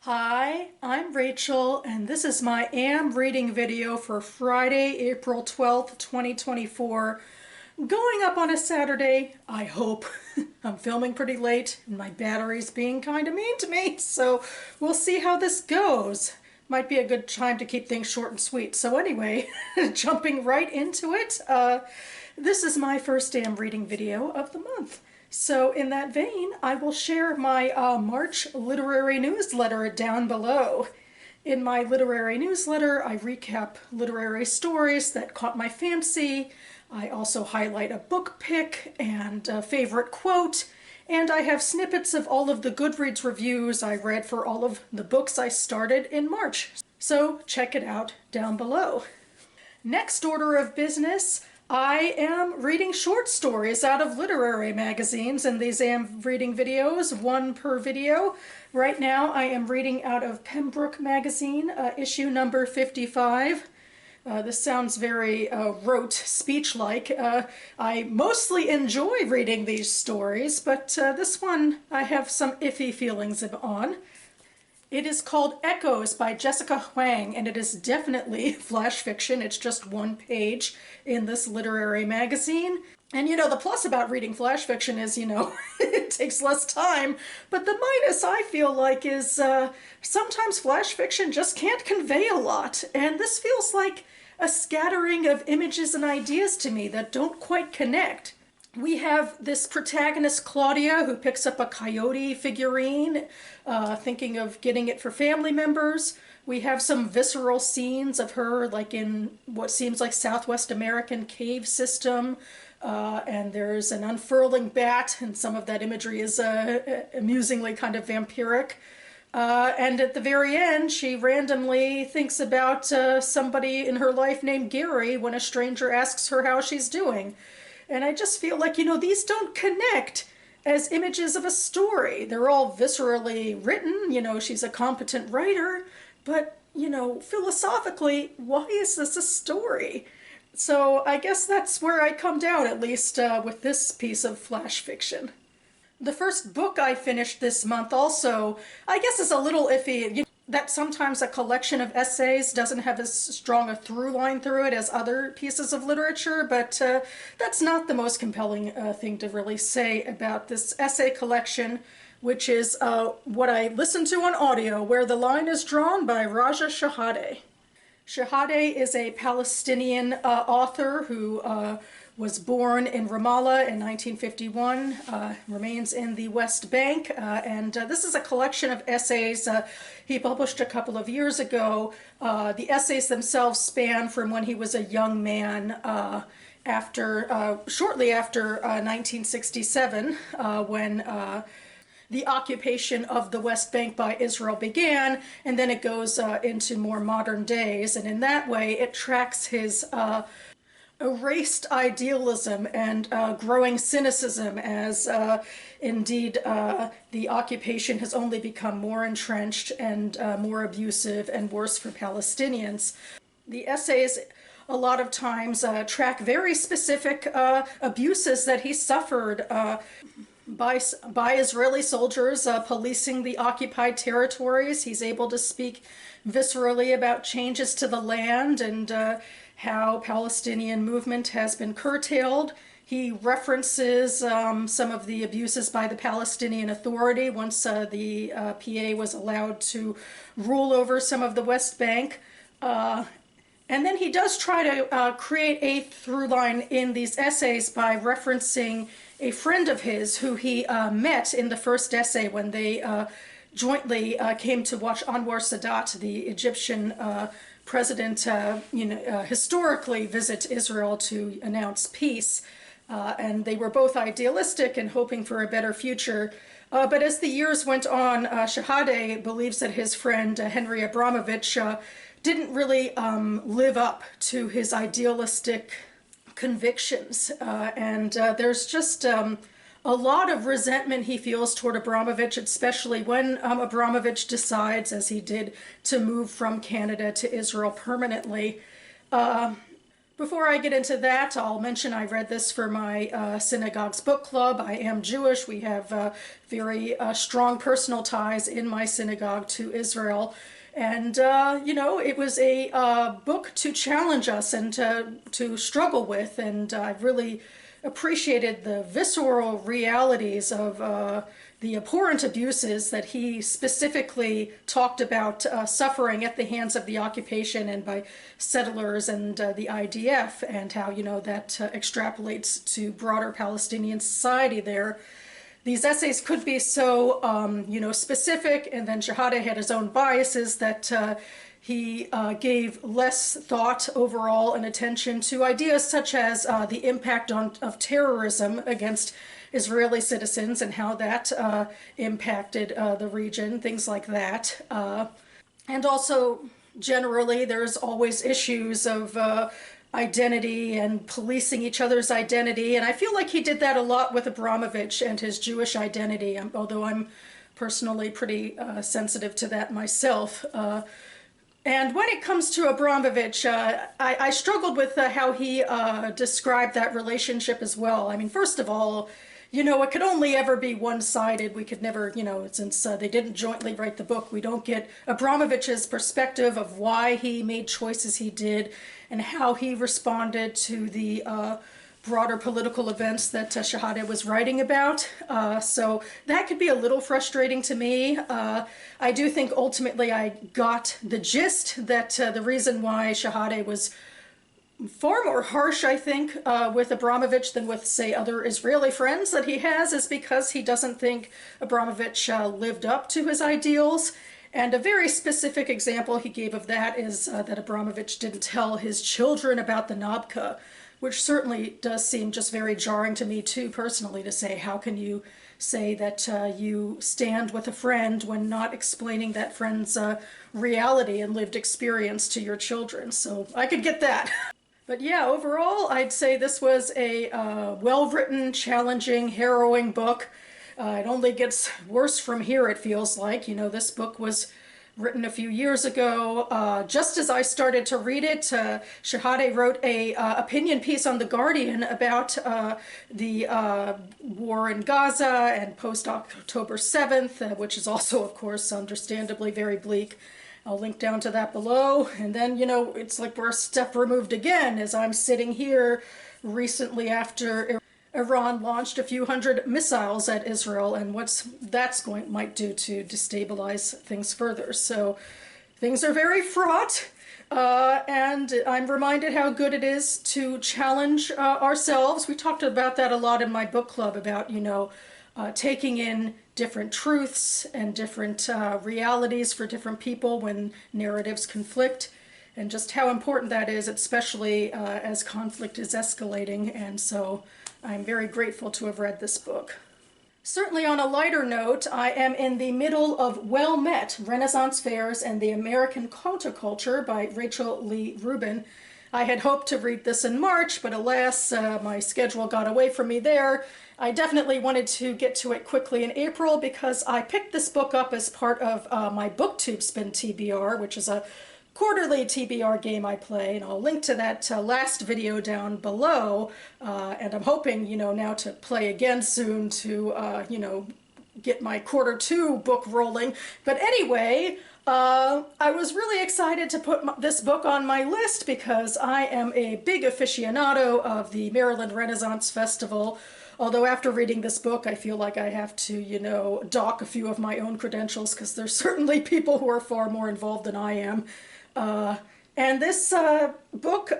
Hi, I'm Rachel, and this is my AM reading video for Friday, April 12th, 2024. Going up on a Saturday, I hope. I'm filming pretty late, and my battery's being kind of mean to me, so we'll see how this goes. Might be a good time to keep things short and sweet. So anyway, jumping right into it, this is my first AM reading video of the month. So in that vein, I will share my March literary newsletter down below. In my literary newsletter, I recap literary stories that caught my fancy. I also highlight a book pick and a favorite quote, and I have snippets of all of the Goodreads reviews I read for all of the books I started in March. So check it out down below. Next order of business, I am reading short stories out of literary magazines in these AM reading videos, one per video. Right now I am reading out of Pembrooke magazine, issue number 55. This sounds very rote, speech-like. I mostly enjoy reading these stories, but this one I have some iffy feelings on. It is called Echoes by Jessica Hwang, and it is definitely flash fiction. It's just one page in this literary magazine. And the plus about reading flash fiction is, it takes less time. But the minus, I feel like, is sometimes flash fiction just can't convey a lot. And this feels like a scattering of images and ideas to me that don't quite connect. We have this protagonist, Claudia, who picks up a coyote figurine, thinking of getting it for family members. We have some visceral scenes of her, like in what seems like Southwest American cave system, and there's an unfurling bat, and some of that imagery is amusingly kind of vampiric. And at the very end, she randomly thinks about somebody in her life named Gary when a stranger asks her how she's doing. And I just feel like, these don't connect as images of a story. They're all viscerally written, she's a competent writer, but, philosophically, why is this a story? So I guess that's where I come down, at least with this piece of flash fiction. The first book I finished this month also, I guess, is a little iffy. That sometimes a collection of essays doesn't have as strong a through line through it as other pieces of literature, but that's not the most compelling thing to really say about this essay collection, which is what I listened to on audio, Where the Line is Drawn by Raja Shehadeh. Shehadeh is a Palestinian author who was born in Ramallah in 1951, remains in the West Bank, and this is a collection of essays he published a couple of years ago. The essays themselves span from when he was a young man shortly after 1967, when the occupation of the West Bank by Israel began, and then it goes into more modern days, and in that way it tracks his erased idealism and growing cynicism as indeed the occupation has only become more entrenched and more abusive and worse for Palestinians. The essays a lot of times track very specific abuses that he suffered by Israeli soldiers policing the occupied territories. He's able to speak viscerally about changes to the land and how Palestinian movement has been curtailed. He references some of the abuses by the Palestinian Authority once the PA was allowed to rule over some of the West Bank. And then he does try to create a through line in these essays by referencing a friend of his who he met in the first essay when they jointly came to watch Anwar Sadat, the Egyptian president, historically visit Israel to announce peace. And they were both idealistic and hoping for a better future. But as the years went on, Shehadeh believes that his friend Henry Abramovich didn't really live up to his idealistic convictions. And there's just a lot of resentment he feels toward Abramovich, especially when Abramovich decides, as he did, to move from Canada to Israel permanently. Before I get into that, I'll mention I read this for my synagogue's book club. I am Jewish. We have very strong personal ties in my synagogue to Israel. And, you know, it was a book to challenge us and to struggle with. And I really appreciated the visceral realities of the abhorrent abuses that he specifically talked about suffering at the hands of the occupation and by settlers and the IDF, and how, you know, that extrapolates to broader Palestinian society there. These essays could be so, you know, specific, and then Shehadeh had his own biases that he gave less thought overall and attention to ideas such as the impact of terrorism against Israeli citizens and how that impacted the region, things like that. And also, generally, there's always issues of identity and policing each other's identity. And I feel like he did that a lot with Abramovich and his Jewish identity, although I'm personally pretty sensitive to that myself. And when it comes to Abramovich, I struggled with how he described that relationship as well. I mean, first of all, you know, it could only ever be one-sided. We could never, you know, since they didn't jointly write the book, we don't get Abramovich's perspective of why he made choices he did and how he responded to the broader political events that Shehadeh was writing about. So that could be a little frustrating to me. I do think ultimately I got the gist that the reason why Shehadeh was far more harsh, I think, with Abramovich than with, say, other Israeli friends that he has is because he doesn't think Abramovich lived up to his ideals. And a very specific example he gave of that is that Abramovich didn't tell his children about the Nabka, which certainly does seem just very jarring to me too, personally, to say, how can you say that you stand with a friend when not explaining that friend's reality and lived experience to your children? So I could get that. But yeah, overall, I'd say this was a well-written, challenging, harrowing book. It only gets worse from here, it feels like. You know, this book was written a few years ago. Just as I started to read it, Shehadeh wrote a opinion piece on The Guardian about the war in Gaza and post-October 7th, which is also, of course, understandably very bleak. I'll link down to that below. And then, you know, it's like we're a step removed again as I'm sitting here recently after Iran launched a few hundred missiles at Israel and what's that's might do to destabilize things further. So things are very fraught. And I'm reminded how good it is to challenge ourselves. We talked about that a lot in my book club about, you know, taking in different truths and different realities for different people when narratives conflict, and just how important that is, especially as conflict is escalating. And so I'm very grateful to have read this book. Certainly on a lighter note, I am in the middle of Well Met, Renaissance Fairs and the American Counterculture by Rachel Lee Rubin. I had hoped to read this in March, but alas, my schedule got away from me there. I definitely wanted to get to it quickly in April because I picked this book up as part of my BookTube Spin TBR, which is a quarterly TBR game I play, and I'll link to that last video down below. And I'm hoping, you know, now to play again soon to, you know, get my Q2 book rolling. But anyway, I was really excited to put this book on my list because I am a big aficionado of the Maryland Renaissance Festival. Although after reading this book, I feel like I have to, you know, dock a few of my own credentials because there's certainly people who are far more involved than I am. And this book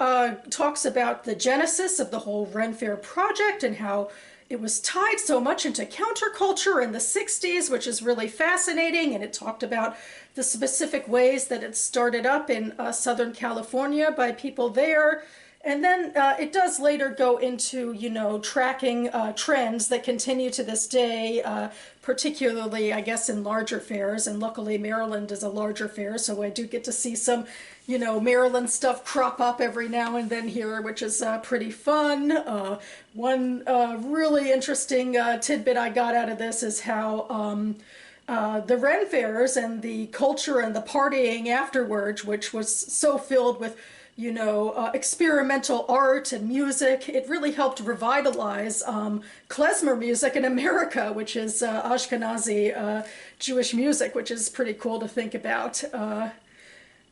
talks about the genesis of the whole Ren Fair project and how it was tied so much into counterculture in the 60s, which is really fascinating. And it talked about the specific ways that it started up in Southern California by people there. And then it does later go into, you know, tracking trends that continue to this day, particularly, I guess, in larger fairs. And luckily, Maryland is a larger fair, so I do get to see some, you know, Maryland stuff crop up every now and then here, which is pretty fun. One really interesting tidbit I got out of this is how the Ren fairs and the culture and the partying afterwards, which was so filled with, experimental art and music. It really helped revitalize klezmer music in America, which is Ashkenazi Jewish music, which is pretty cool to think about.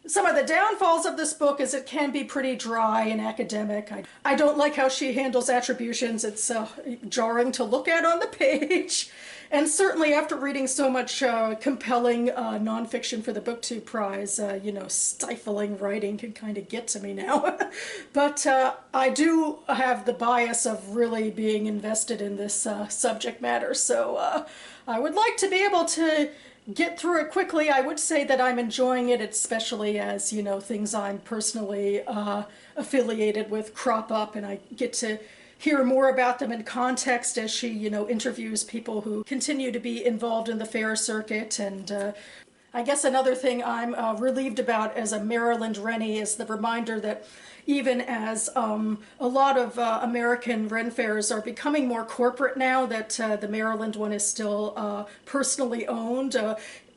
Some of the downfalls of this book is it can be pretty dry and academic. I don't like how she handles attributions. It's jarring to look at on the page. And certainly after reading so much compelling nonfiction for the BookTube Prize, stifling writing can kind of get to me now. But I do have the bias of really being invested in this subject matter, so I would like to be able to get through it quickly. I would say that I'm enjoying it, especially as, things I'm personally affiliated with crop up, and I get to hear more about them in context as she, interviews people who continue to be involved in the fair circuit. And I guess another thing I'm relieved about as a Maryland Rennie is the reminder that even as a lot of American Ren fairs are becoming more corporate now, that the Maryland one is still personally owned.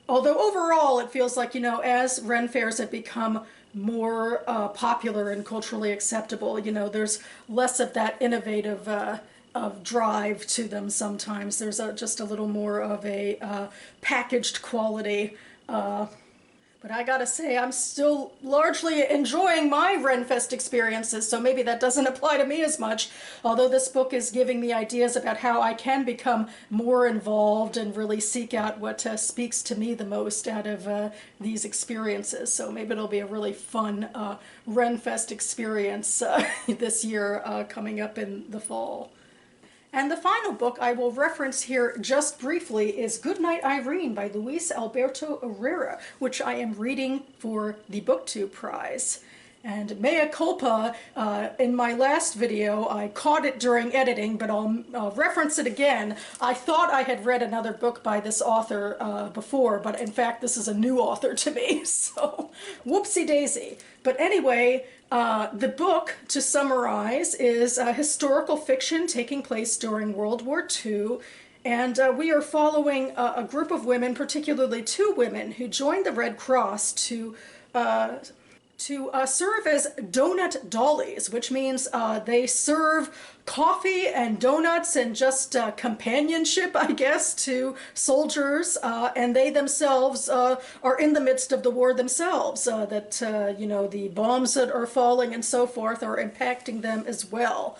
Although overall it feels like, as Ren fairs have become more popular and culturally acceptable, there's less of that innovative of drive to them sometimes. There's just a little more of a packaged quality. But I gotta say, I'm still largely enjoying my Renfest experiences, so maybe that doesn't apply to me as much, although this book is giving me ideas about how I can become more involved and really seek out what speaks to me the most out of these experiences. So maybe it'll be a really fun Renfest experience this year coming up in the fall. And the final book I will reference here just briefly is Goodnight, Irene by Luis Alberto Urrea, which I am reading for the BookTube Prize. And mea culpa, in my last video, I caught it during editing, but I'll reference it again. I thought I had read another book by this author before, but in fact this is a new author to me, so whoopsie daisy. But anyway, the book, to summarize, is historical fiction taking place during World War II, and we are following a group of women, particularly two women, who joined the Red Cross to serve as donut dollies, which means they serve coffee and donuts and just companionship, I guess, to soldiers, and they themselves are in the midst of the war themselves, that, the bombs that are falling and so forth are impacting them as well.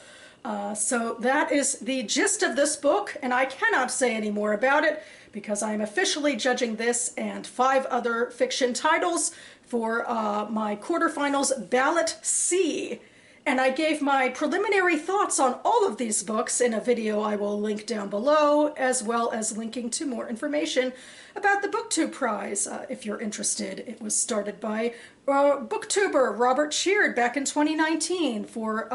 So that is the gist of this book, and I cannot say any more about it because I'm officially judging this and 5 other fiction titles for my quarterfinals Ballot C. And I gave my preliminary thoughts on all of these books in a video I will link down below, as well as linking to more information about the BookTube Prize, if you're interested. It was started by booktuber Robert Sheard back in 2019 for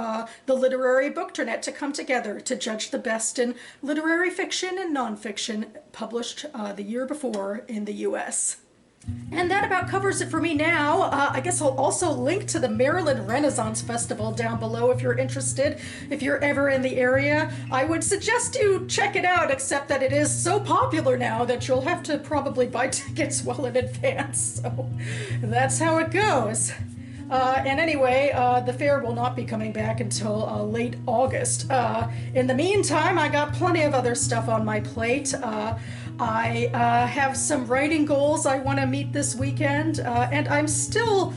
the Literary Bookternet to come together to judge the best in literary fiction and nonfiction published the year before in the US. And that about covers it for me now. I guess I'll also link to the Maryland Renaissance Festival down below if you're interested. If you're ever in the area, I would suggest you check it out, except that it is so popular now that you'll have to probably buy tickets well in advance. So that's how it goes. And anyway, the fair will not be coming back until late August. In the meantime, I got plenty of other stuff on my plate. I have some writing goals I want to meet this weekend, and I'm still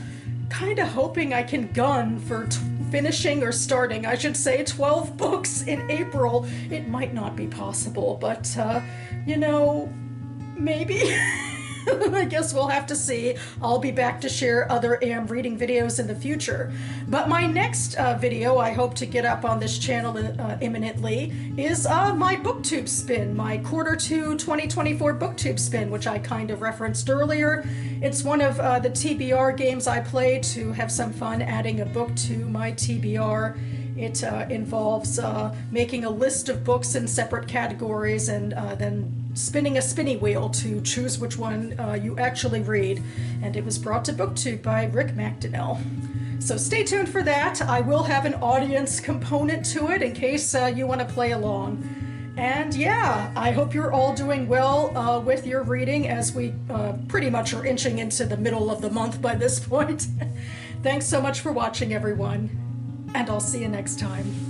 kind of hoping I can gun for finishing or starting, I should say, 12 books in April. It might not be possible, but, maybe. I guess we'll have to see. I'll be back to share other AM reading videos in the future. But my next video I hope to get up on this channel imminently is my BookTube spin, my Q2 2024 BookTube spin, which I kind of referenced earlier. It's one of the TBR games I play to have some fun adding a book to my TBR. It involves making a list of books in separate categories and then spinning a spinny wheel to choose which one you actually read. And it was brought to BookTube by Rick McDonnell. So stay tuned for that. I will have an audience component to it in case you want to play along. And yeah, I hope you're all doing well with your reading, as we pretty much are inching into the middle of the month by this point. Thanks so much for watching, everyone, and I'll see you next time.